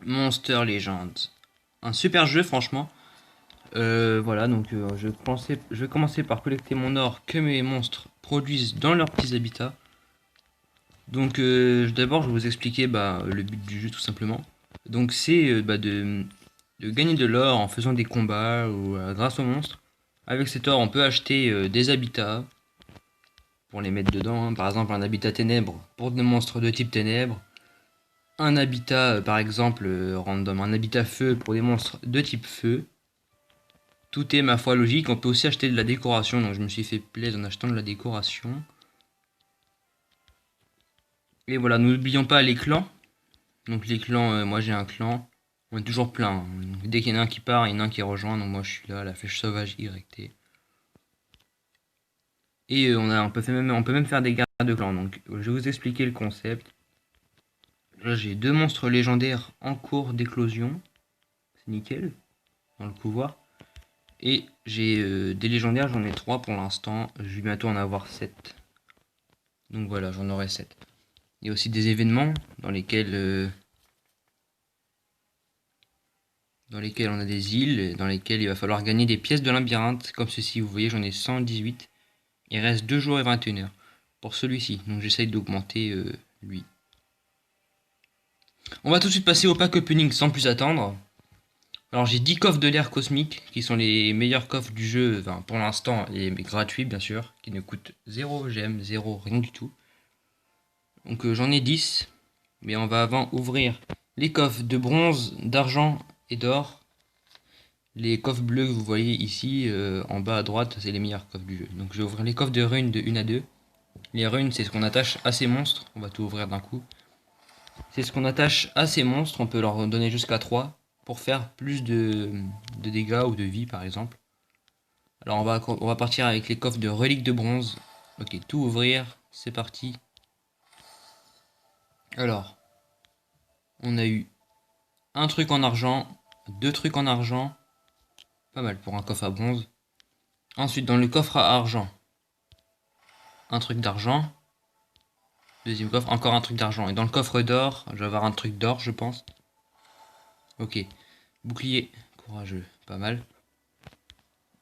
Monster Legends. Un super jeu, franchement. Voilà, donc je vais commencer par collecter mon or que mes monstres produisent dans leurs petits habitats. Donc d'abord, je vais vous expliquer le but du jeu tout simplement. Donc c'est de gagner de l'or en faisant des combats ou grâce aux monstres. Avec cet or, on peut acheter des habitats pour les mettre dedans, hein. Par exemple, un habitat ténèbres pour des monstres de type ténèbres. Un habitat, par exemple, random, un habitat feu pour des monstres de type feu. Tout est ma foi logique. On peut aussi acheter de la décoration, donc je me suis fait plaisir en achetant de la décoration. Et voilà, n'oublions pas les clans. Donc les clans, moi j'ai un clan. On est toujours plein, hein. Dès qu'il y en a un qui part, il y en a un qui rejoint. Donc moi je suis là, la flèche sauvage YT. Et on peut même faire des guerres de clans. Donc je vais vous expliquer le concept. Là j'ai deux monstres légendaires en cours d'éclosion. C'est nickel, dans le pouvoir. Et j'ai des légendaires, j'en ai 3 pour l'instant. Je vais bientôt en avoir 7. Donc voilà, j'en aurai 7. Il y a aussi des événements dans lesquels on a des îles, dans lesquelles il va falloir gagner des pièces de labyrinthe, comme ceci. Vous voyez, j'en ai 118. Il reste 2 jours et 21 heures pour celui-ci. Donc j'essaye d'augmenter lui. On va tout de suite passer au pack opening sans plus attendre. Alors j'ai 10 coffres de l'air cosmique, qui sont les meilleurs coffres du jeu, enfin, pour l'instant, et gratuits bien sûr, qui ne coûtent 0 gemmes, 0 rien du tout. Donc j'en ai 10, mais on va avant ouvrir les coffres de bronze, d'argent et d'or. Les coffres bleus que vous voyez ici, en bas à droite, c'est les meilleurs coffres du jeu. Donc je vais ouvrir les coffres de runes de 1 à 2. Les runes, c'est ce qu'on attache à ces monstres. On va tout ouvrir d'un coup. C'est ce qu'on attache à ces monstres. On peut leur donner jusqu'à 3 pour faire plus de dégâts ou de vie par exemple. Alors on va partir avec les coffres de reliques de bronze. Ok, tout ouvrir, c'est parti. Alors, on a eu un truc en argent, deux trucs en argent. Pas mal pour un coffre à bronze. Ensuite, dans le coffre à argent, un truc d'argent. Deuxième coffre, encore un truc d'argent. Et dans le coffre d'or, je vais avoir un truc d'or, je pense. Ok. Bouclier, courageux, pas mal.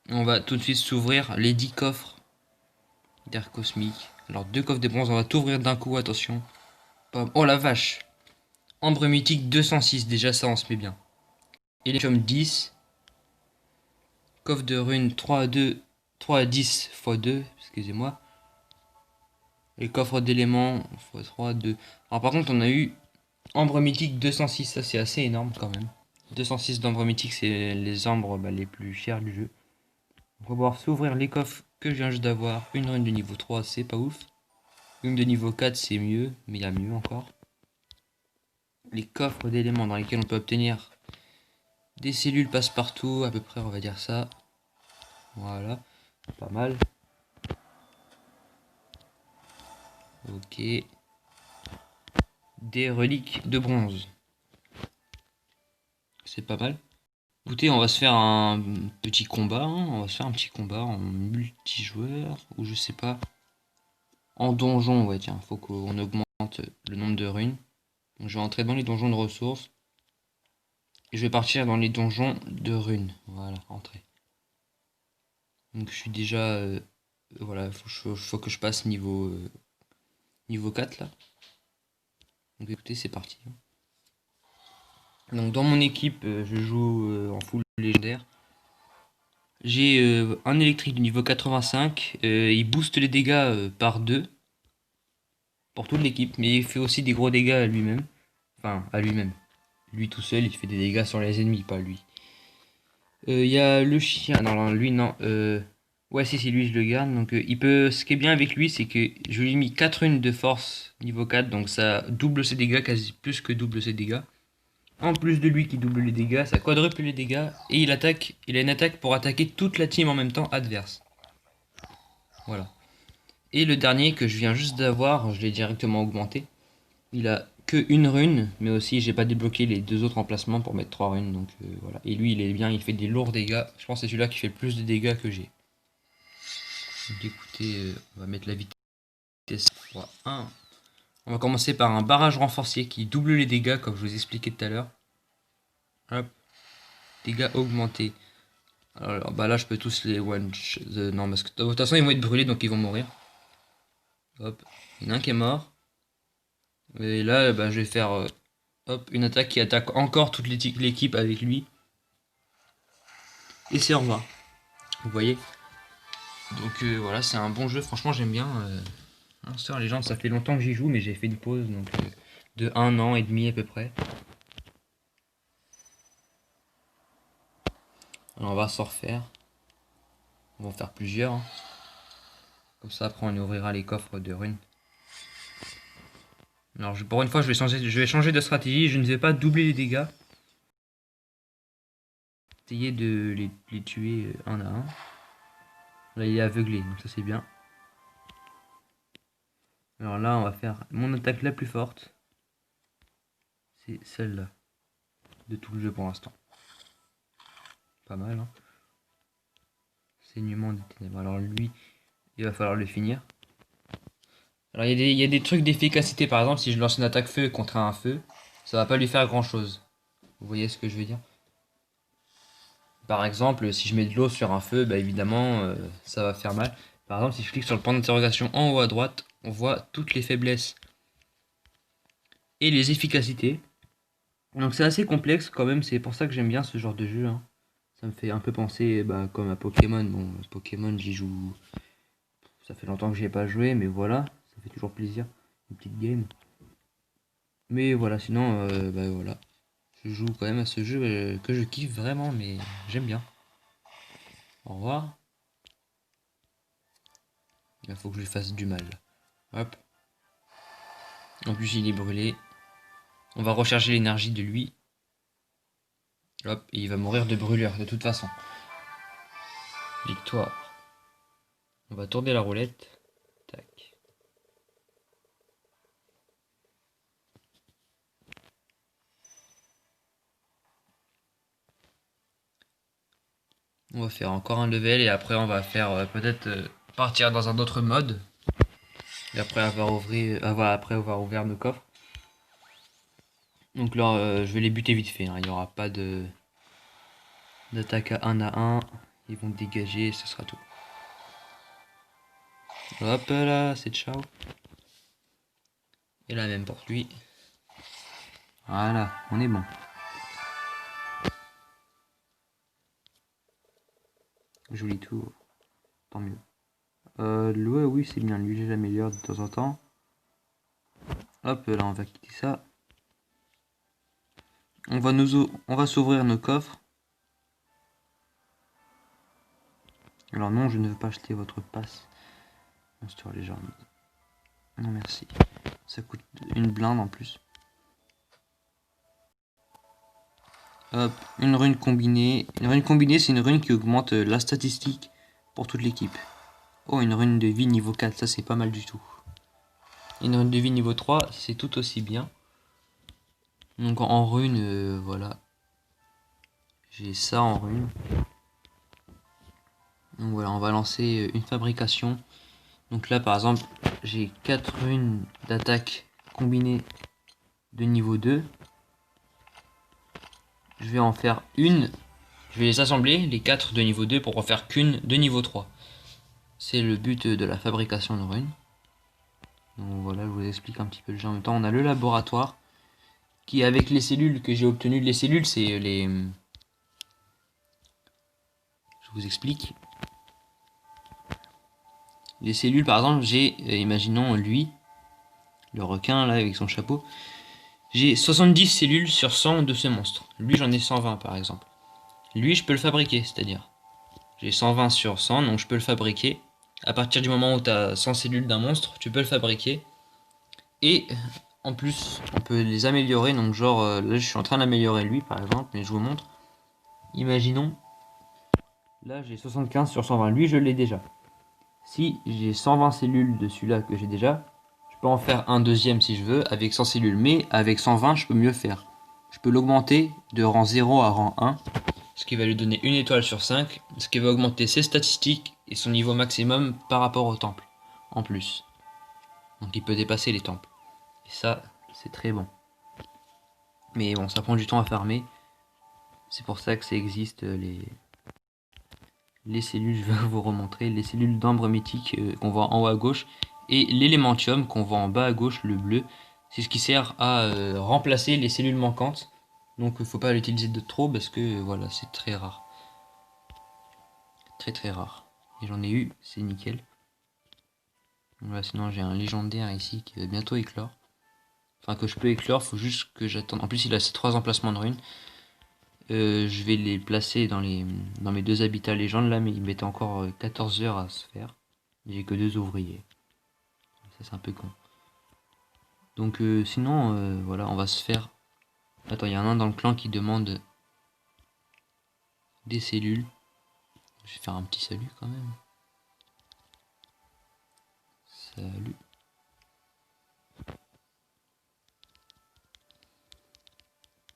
On va tout de suite s'ouvrir les 10 coffres d'air cosmique. Alors, deux coffres de bronze, on va tout ouvrir d'un coup, attention. Oh la vache! Ambre mythique 206, déjà ça on se met bien. Electrum 10. Coffre de runes 3 à 2, 3 à 10 x 2, excusez-moi. Et coffre d'éléments x 3, 2. Alors par contre on a eu Ambre mythique 206, ça c'est assez énorme quand même. 206 d'ambre mythique, c'est les ambres les plus chers du jeu. On va pouvoir s'ouvrir les coffres que je viens juste d'avoir. Une rune de niveau 3, c'est pas ouf. Une de niveau 4, c'est mieux, mais il y a mieux encore. Les coffres d'éléments dans lesquels on peut obtenir des cellules passe-partout, à peu près, on va dire ça. Voilà, pas mal. Ok. Des reliques de bronze. C'est pas mal. Écoutez, on va se faire un petit combat, hein. On va se faire un petit combat en multijoueur, ou je sais pas. En donjon, ouais, tiens, faut qu'on augmente le nombre de runes. Donc, je vais entrer dans les donjons de ressources. Et je vais partir dans les donjons de runes. Voilà, rentrer. Donc je suis déjà... voilà, faut que je passe niveau 4 là. Donc écoutez, c'est parti. Donc dans mon équipe, je joue en full légendaire. J'ai un électrique du niveau 85. Il booste les dégâts par 2 pour toute l'équipe. Mais il fait aussi des gros dégâts à lui-même. Enfin, à lui-même. Lui tout seul, il fait des dégâts sur les ennemis, pas lui. Il y a le chien. Non, lui, non. Ouais, si, c'est lui, je le garde. Donc, il peut. Ce qui est bien avec lui, c'est que je lui ai mis 4 runes de force niveau 4. Donc, ça double ses dégâts, quasi plus que double ses dégâts. En plus de lui qui double les dégâts, ça quadruple les dégâts. Et il attaque. Il a une attaque pour attaquer toute la team en même temps adverse. Voilà. Et le dernier que je viens juste d'avoir, je l'ai directement augmenté. Il a que une rune, mais aussi j'ai pas débloqué les deux autres emplacements pour mettre 3 runes. Donc voilà. Et lui, il est bien, il fait des lourds dégâts. Je pense que c'est celui-là qui fait le plus de dégâts que j'ai. Donc écoutez, on va mettre la vitesse x1. On va commencer par un barrage renforcé qui double les dégâts, comme je vous expliquais tout à l'heure. Hop. Dégâts augmentés. Alors bah là je peux tous les one non parce que de toute façon ils vont être brûlés donc ils vont mourir. Hop. Il y en a un qui est mort. Et là bah, je vais faire hop, une attaque qui attaque encore toute l'équipe avec lui. Et c'est au revoir. Vous voyez. Donc voilà, c'est un bon jeu, franchement j'aime bien. Monster Legends, ça fait longtemps que j'y joue, mais j'ai fait une pause donc de 1 an et demi à peu près. Alors on va s'en refaire. On va en faire plusieurs. Hein. Comme ça après on ouvrira les coffres de runes. Alors pour une fois je vais changer de stratégie, je ne vais pas doubler les dégâts. Essayer de les tuer un à un. Là il est aveuglé, donc ça c'est bien. Alors là on va faire mon attaque la plus forte. C'est celle-là. De tout le jeu pour l'instant. Pas mal hein. Saignement des ténèbres. Alors lui, il va falloir le finir. Alors il y a des trucs d'efficacité, par exemple si je lance une attaque feu contre un feu, ça va pas lui faire grand chose. Vous voyez ce que je veux dire? Par exemple si je mets de l'eau sur un feu, bah évidemment ça va faire mal. Par exemple si je clique sur le point d'interrogation en haut à droite, on voit toutes les faiblesses et les efficacités. Donc c'est assez complexe quand même, c'est pour ça que j'aime bien ce genre de jeu. Hein. Ça me fait un peu penser comme à Pokémon. Bon, Pokémon j'y joue, ça fait longtemps que j'y ai pas joué, mais voilà, ça fait toujours plaisir, une petite game. Mais voilà, sinon, voilà. Je joue quand même à ce jeu que je kiffe vraiment, mais j'aime bien. Au revoir. Il faut que je lui fasse du mal. Hop. En plus, il est brûlé. On va recharger l'énergie de lui. Hop, et il va mourir de brûlure, de toute façon. Victoire. On va tourner la roulette. Tac. On va faire encore un level et après on va faire peut-être partir dans un autre mode. Et après avoir ouvert nos coffres. Donc là, je vais les buter vite fait. Hein. Il n'y aura pas d'attaque à 1. Ils vont dégager et ce sera tout. Hop là, c'est ciao. Et la même pour lui. Voilà, on est bon. Joli tour. Tant mieux. Oui, c'est bien. Lui, je l'améliore de temps en temps. Hop là, on va quitter ça. On va s'ouvrir nos coffres. Alors non, je ne veux pas acheter votre passe. Monster Legends. Non merci. Ça coûte une blinde en plus. Hop, une rune combinée. Une rune combinée, c'est une rune qui augmente la statistique pour toute l'équipe. Oh, une rune de vie niveau 4, ça c'est pas mal du tout. Une rune de vie niveau 3, c'est tout aussi bien. Donc en rune, voilà. J'ai ça en rune. Donc voilà, on va lancer une fabrication. Donc là par exemple, j'ai 4 runes d'attaque combinées de niveau 2. Je vais en faire une. Je vais les assembler, les 4 de niveau 2, pour en faire qu'une de niveau 3. C'est le but de la fabrication de runes. Donc voilà, je vous explique un petit peu le jeu en même temps. On a le laboratoire qui, avec les cellules que j'ai obtenues, les cellules c'est les... Je vous explique. Les cellules par exemple, j'ai, imaginons lui, le requin là avec son chapeau. J'ai 70 cellules sur 100 de ce monstre. Lui j'en ai 120 par exemple. Lui je peux le fabriquer, c'est-à-dire j'ai 120 sur 100, donc je peux le fabriquer. À partir du moment où tu as 100 cellules d'un monstre, tu peux le fabriquer. Et en plus, on peut les améliorer. Donc genre, là je suis en train d'améliorer lui par exemple, mais je vous montre. Imaginons, là j'ai 75 sur 120. Lui je l'ai déjà. Si j'ai 120 cellules de celui-là que j'ai déjà, je peux en faire un deuxième si je veux avec 100 cellules. Mais avec 120, je peux mieux faire. Je peux l'augmenter de rang 0 à rang 1. Ce qui va lui donner une étoile sur 5. Ce qui va augmenter ses statistiques et son niveau maximum par rapport au temple. En plus. Donc il peut dépasser les temples. Et ça, c'est très bon. Mais bon, ça prend du temps à farmer. C'est pour ça que ça existe les cellules, je vais vous remontrer, les cellules d'ambre mythique qu'on voit en haut à gauche et l'élémentium qu'on voit en bas à gauche, le bleu. C'est ce qui sert à remplacer les cellules manquantes. Donc il ne faut pas l'utiliser de trop parce que voilà, c'est très rare. Très très rare. Et j'en ai eu, c'est nickel. Voilà, sinon j'ai un légendaire ici qui va bientôt éclore. Enfin que je peux éclore, faut juste que j'attende. En plus il a ces 3 emplacements de runes. Je vais les placer dans mes 2 habitats légendes là, mais ils mettent encore 14 heures à se faire. J'ai que 2 ouvriers. Ça c'est un peu con. Donc sinon voilà, on va se faire. Attends, il y en a un dans le clan qui demande des cellules. Je vais faire un petit salut quand même. Salut.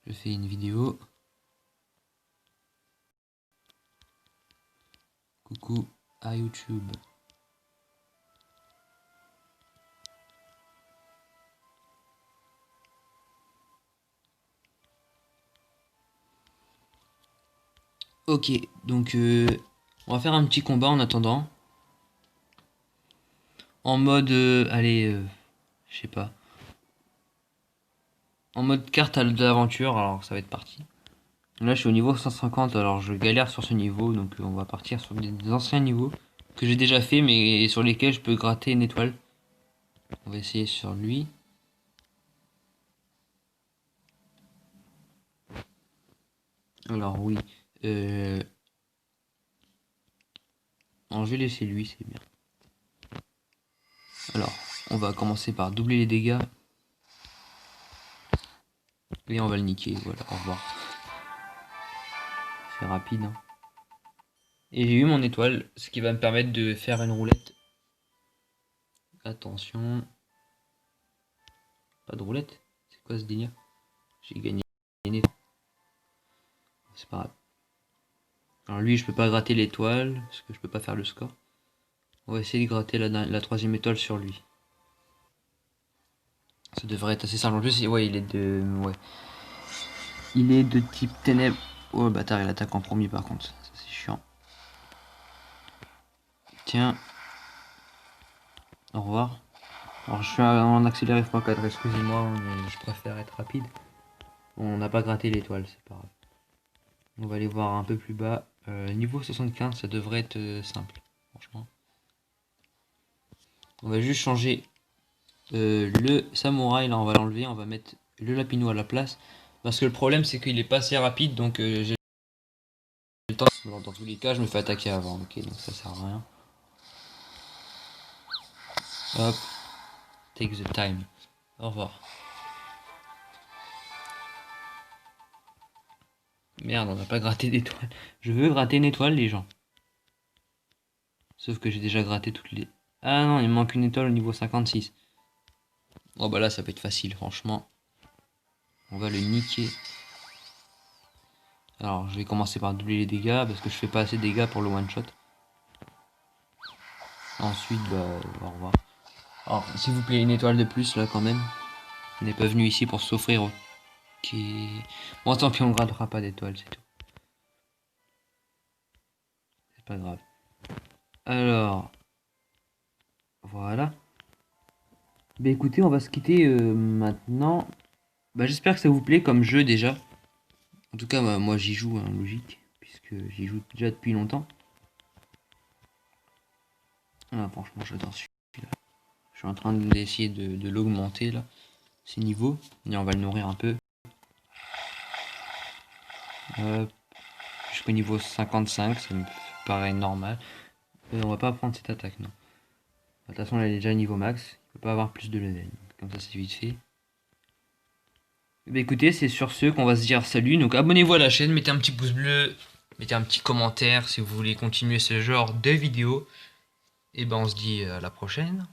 Je fais une vidéo. Coucou à YouTube. Ok, donc on va faire un petit combat en attendant. En mode, allez, je sais pas. En mode carte de l'aventure, alors ça va être parti. Là je suis au niveau 150, alors je galère sur ce niveau, donc on va partir sur des anciens niveaux que j'ai déjà fait mais sur lesquels je peux gratter une étoile. On va essayer sur lui. Alors oui, alors je vais laisser lui, c'est bien. Alors, on va commencer par doubler les dégâts. Et on va le niquer, voilà, au revoir. C'est rapide. Hein. Et j'ai eu mon étoile, ce qui va me permettre de faire une roulette. Attention. Pas de roulette? C'est quoi ce délire? J'ai gagné. C'est pas grave. Alors lui, je peux pas gratter l'étoile, parce que je peux pas faire le score. On va essayer de gratter la 3ème étoile sur lui. Ça devrait être assez simple. En plus, ouais, il est de... Ouais. Il est de type ténèbres. Oh, le bâtard, il attaque en premier, par contre. Ça, c'est chiant. Tiens. Au revoir. Alors, je suis en accéléré x4, excusez-moi, mais je préfère être rapide. On n'a pas gratté l'étoile, c'est pas grave. On va aller voir un peu plus bas. Niveau 75, ça devrait être simple, franchement. On va juste changer le samouraï, là on va l'enlever, on va mettre le lapino à la place. Parce que le problème c'est qu'il est pas assez rapide, donc j'ai le temps. Alors, dans tous les cas, je me fais attaquer avant, ok, donc ça sert à rien. Hop, take the time. Au revoir. Merde, on n'a pas gratté d'étoile. Je veux gratter une étoile, les gens. Sauf que j'ai déjà gratté toutes les... Ah non, il me manque une étoile au niveau 56. Oh bah là, ça peut être facile, franchement. On va le niquer. Alors, je vais commencer par doubler les dégâts, parce que je fais pas assez de dégâts pour le one-shot. Ensuite, bah, au revoir. Alors, s'il vous plaît, une étoile de plus, là, quand même. On n'est pas venu ici pour s'offrir. Ok. Bon, tant pis, on ne gradera pas d'étoiles, c'est tout. C'est pas grave. Alors, voilà. Bah écoutez, on va se quitter maintenant. Bah j'espère que ça vous plaît comme jeu déjà. En tout cas, bah, moi j'y joue, hein, logique, puisque j'y joue déjà depuis longtemps. Ah, franchement, j'adore celui-là. Je suis en train d'essayer de l'augmenter là, ses niveaux. Et on va le nourrir un peu. Jusqu'au niveau 55, ça me paraît normal. On va pas prendre cette attaque, non. De toute façon, elle est déjà niveau max. Il peut pas avoir plus de level. Comme ça, c'est vite fait. Bah écoutez, c'est sur ce qu'on va se dire salut. Donc abonnez-vous à la chaîne, mettez un petit pouce bleu, mettez un petit commentaire si vous voulez continuer ce genre de vidéos. Et ben on se dit à la prochaine.